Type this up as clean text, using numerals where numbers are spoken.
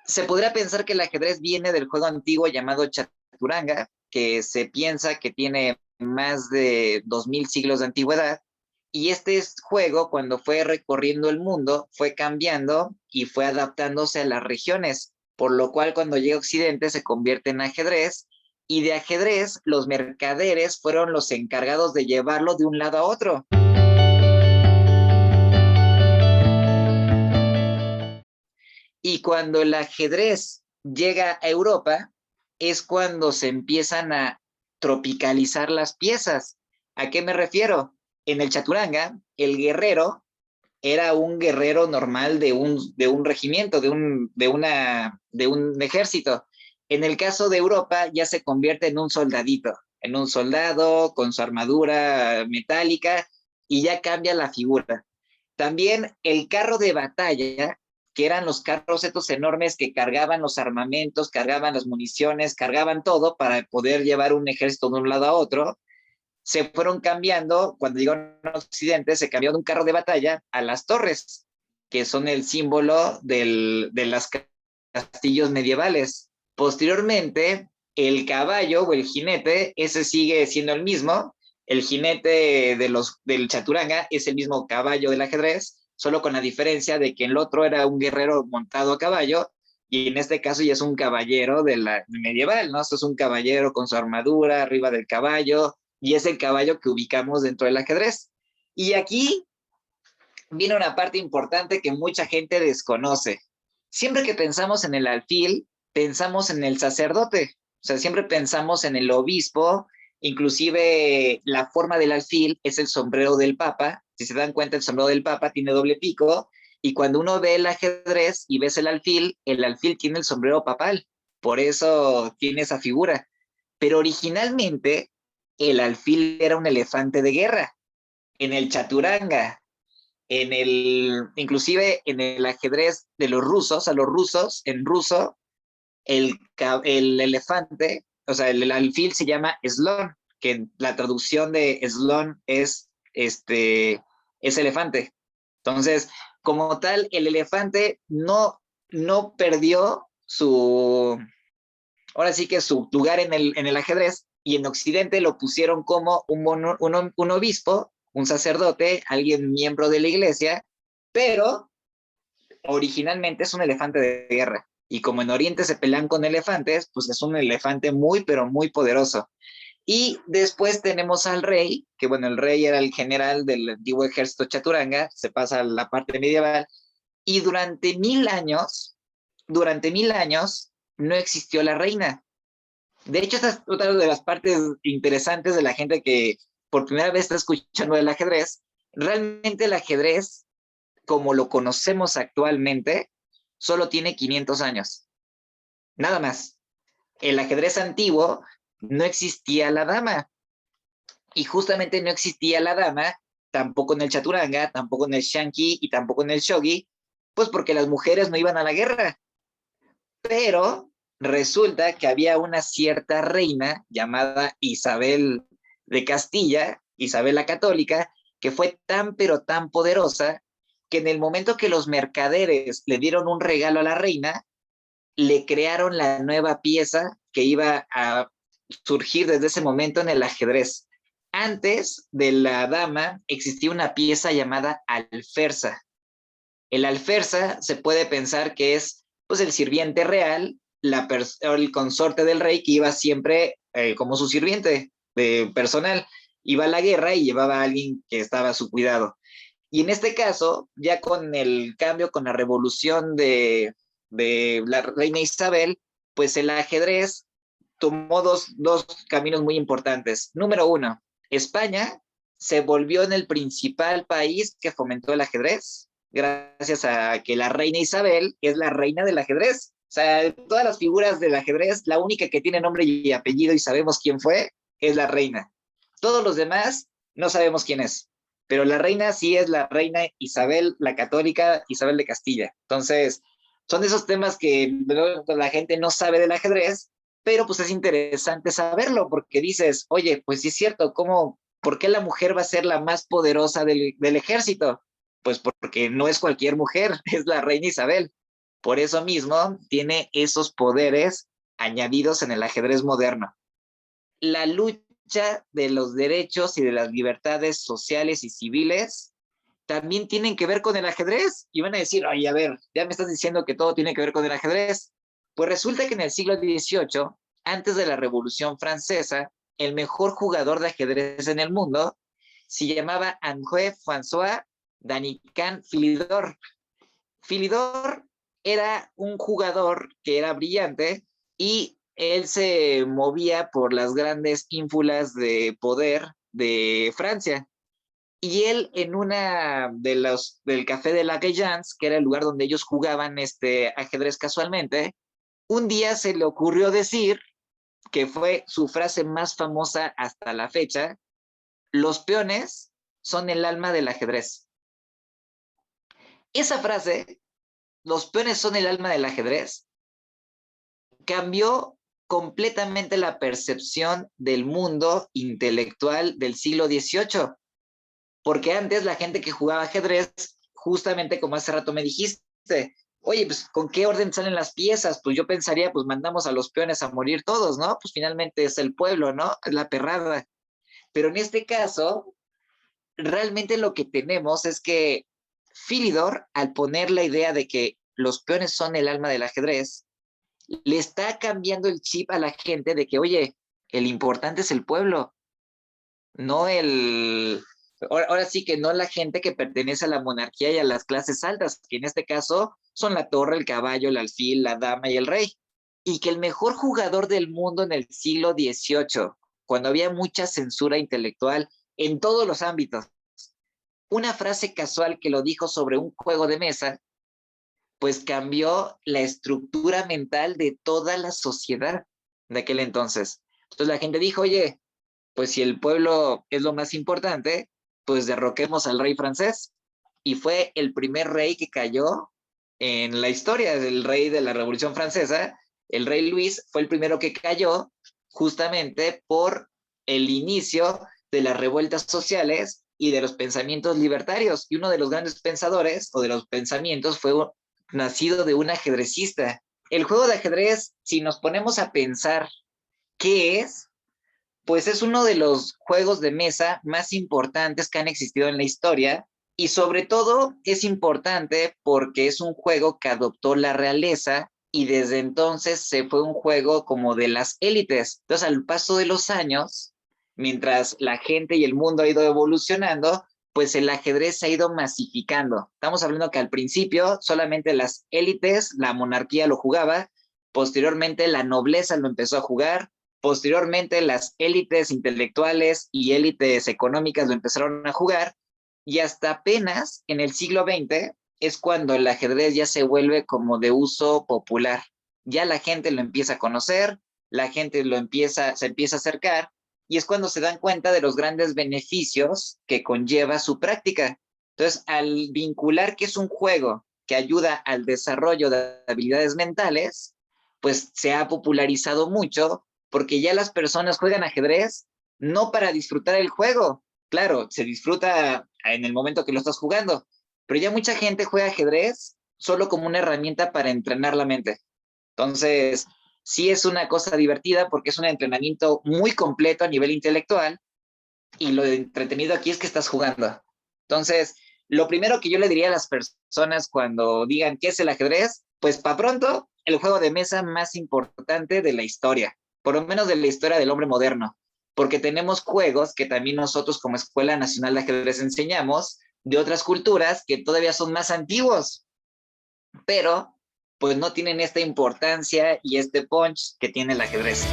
Se podría pensar que el ajedrez viene del juego antiguo llamado chaturanga, que se piensa que tiene más de 2000 siglos de antigüedad. Y juego, cuando fue recorriendo el mundo, fue cambiando y fue adaptándose a las regiones, por lo cual cuando llega a Occidente se convierte en ajedrez, y de ajedrez los mercaderes fueron los encargados de llevarlo de un lado a otro. Y cuando el ajedrez llega a Europa, es cuando se empiezan a tropicalizar las piezas. ¿A qué me refiero? En el chaturanga, el guerrero era un guerrero normal de un regimiento, de un ejército. En el caso de Europa, ya se convierte en un soldadito, en un soldado con su armadura metálica, y ya cambia la figura. También el carro de batalla, que eran los carros estos enormes que cargaban los armamentos, cargaban las municiones, cargaban todo para poder llevar un ejército de un lado a otro, se fueron cambiando. Cuando llegaron a Occidente, se cambió de un carro de batalla a las torres, que son el símbolo de los castillos medievales. Posteriormente, el caballo o el jinete, ese sigue siendo el mismo. El jinete del chaturanga es el mismo caballo del ajedrez, solo con la diferencia de que el otro era un guerrero montado a caballo, y en este caso ya es un caballero medieval, ¿no? Esto es un caballero con su armadura arriba del caballo, y es el caballo que ubicamos dentro del ajedrez. Y aquí viene una parte importante que mucha gente desconoce. Siempre que pensamos en el alfil, pensamos en el sacerdote, o sea, siempre pensamos en el obispo. Inclusive la forma del alfil es el sombrero del papa. Si se dan cuenta, el sombrero del papa tiene doble pico, y cuando uno ve el ajedrez y ves el alfil tiene el sombrero papal, por eso tiene esa figura. Pero originalmente el alfil era un elefante de guerra. En el chaturanga, inclusive en el ajedrez de los rusos, a los rusos, en ruso, el elefante, o sea, el alfil se llama slon, que la traducción de slon es elefante. Entonces, como tal, el elefante no perdió ahora sí que su lugar en el ajedrez, y en Occidente lo pusieron como un obispo, un sacerdote, alguien miembro de la iglesia, pero originalmente es un elefante de guerra. Y como en Oriente se pelean con elefantes, pues es un elefante muy, pero muy poderoso. Y después tenemos al rey, que bueno, el rey era el general del antiguo ejército chaturanga, se pasa a la parte medieval, y durante mil años no existió la reina. De hecho, esta es otra de las partes interesantes de la gente que por primera vez está escuchando el ajedrez. Realmente el ajedrez, como lo conocemos actualmente, solo tiene 500 años. Nada más. El ajedrez antiguo no existía la dama. Y justamente no existía la dama tampoco en el chaturanga, tampoco en el shanki y tampoco en el shogi, pues porque las mujeres no iban a la guerra. Pero resulta que había una cierta reina llamada Isabel de Castilla, Isabel la Católica, que fue tan pero tan poderosa que en el momento que los mercaderes le dieron un regalo a la reina, le crearon la nueva pieza que iba a surgir desde ese momento en el ajedrez. Antes de la dama existía una pieza llamada alferza. El alferza se puede pensar que es, pues, el sirviente real, el consorte del rey, que iba siempre como su sirviente personal. Iba a la guerra y llevaba a alguien que estaba a su cuidado. Y en este caso, ya con el cambio, con la revolución de la reina Isabel, pues el ajedrez tomó dos caminos muy importantes. Número uno, España se volvió en el principal país que fomentó el ajedrez, gracias a que la reina Isabel es la reina del ajedrez. O sea, de todas las figuras del ajedrez, la única que tiene nombre y apellido y sabemos quién fue es la reina. Todos los demás no sabemos quién es, pero la reina sí es la reina Isabel, la católica Isabel de Castilla. Entonces, son esos temas que la gente no sabe del ajedrez, pero pues es interesante saberlo, porque dices, oye, pues sí es cierto, ¿por qué la mujer va a ser la más poderosa del ejército? Pues porque no es cualquier mujer, es la reina Isabel. Por eso mismo tiene esos poderes añadidos en el ajedrez moderno. La lucha de los derechos y de las libertades sociales y civiles también tienen que ver con el ajedrez. Y van a decir, oye, a ver, ya me estás diciendo que todo tiene que ver con el ajedrez. Pues resulta que en el siglo XVIII, antes de la Revolución Francesa, el mejor jugador de ajedrez en el mundo se llamaba André François Danican Philidor. Philidor era un jugador que era brillante y él se movía por las grandes ínfulas de poder de Francia. Y él en una de los del Café de la Gayans, que era el lugar donde ellos jugaban este ajedrez casualmente, un día se le ocurrió decir, que fue su frase más famosa hasta la fecha: los peones son el alma del ajedrez. Esa frase, los peones son el alma del ajedrez, cambió completamente la percepción del mundo intelectual del siglo XVIII. Porque antes la gente que jugaba ajedrez, justamente como hace rato me dijiste, oye, pues ¿con qué orden salen las piezas? Pues yo pensaría, pues mandamos a los peones a morir todos, ¿no? Pues finalmente es el pueblo, ¿no? Es la perrada. Pero en este caso, realmente lo que tenemos es que Philidor, al poner la idea de que los peones son el alma del ajedrez, le está cambiando el chip a la gente de que, oye, el importante es el pueblo, no el... Ahora sí que no la gente que pertenece a la monarquía y a las clases altas, que en este caso son la torre, el caballo, el alfil, la dama y el rey. Y que el mejor jugador del mundo en el siglo XVIII, cuando había mucha censura intelectual en todos los ámbitos, una frase casual que lo dijo sobre un juego de mesa, pues cambió la estructura mental de toda la sociedad de aquel entonces. Entonces la gente dijo, oye, pues si el pueblo es lo más importante, pues derroquemos al rey francés. Y fue el primer rey que cayó en la historia, el rey de la Revolución Francesa. El rey Luis fue el primero que cayó justamente por el inicio de las revueltas sociales y de los pensamientos libertarios. Y uno de los grandes pensadores o de los pensamientos fue nacido de un ajedrecista. El juego de ajedrez, si nos ponemos a pensar qué es, pues es uno de los juegos de mesa más importantes que han existido en la historia y sobre todo es importante porque es un juego que adoptó la realeza y desde entonces se fue un juego como de las élites. Entonces, al paso de los años, mientras la gente y el mundo ha ido evolucionando, pues el ajedrez se ha ido masificando. Estamos hablando que al principio solamente las élites, la monarquía lo jugaba, posteriormente la nobleza lo empezó a jugar, posteriormente las élites intelectuales y élites económicas lo empezaron a jugar y hasta apenas en el siglo XX es cuando el ajedrez ya se vuelve como de uso popular. Ya la gente lo empieza a conocer, la gente se empieza a acercar y es cuando se dan cuenta de los grandes beneficios que conlleva su práctica. Entonces, al vincular que es un juego que ayuda al desarrollo de habilidades mentales, pues se ha popularizado mucho porque ya las personas juegan ajedrez no para disfrutar el juego. Claro, se disfruta en el momento que lo estás jugando, pero ya mucha gente juega ajedrez solo como una herramienta para entrenar la mente. Entonces, sí es una cosa divertida porque es un entrenamiento muy completo a nivel intelectual y lo entretenido aquí es que estás jugando. Entonces, lo primero que yo le diría a las personas cuando digan qué es el ajedrez, pues para pronto, el juego de mesa más importante de la historia, por lo menos de la historia del hombre moderno, porque tenemos juegos que también nosotros como Escuela Nacional de Ajedrez enseñamos de otras culturas que todavía son más antiguos, pero pues no tienen esta importancia y este punch que tiene el ajedrez.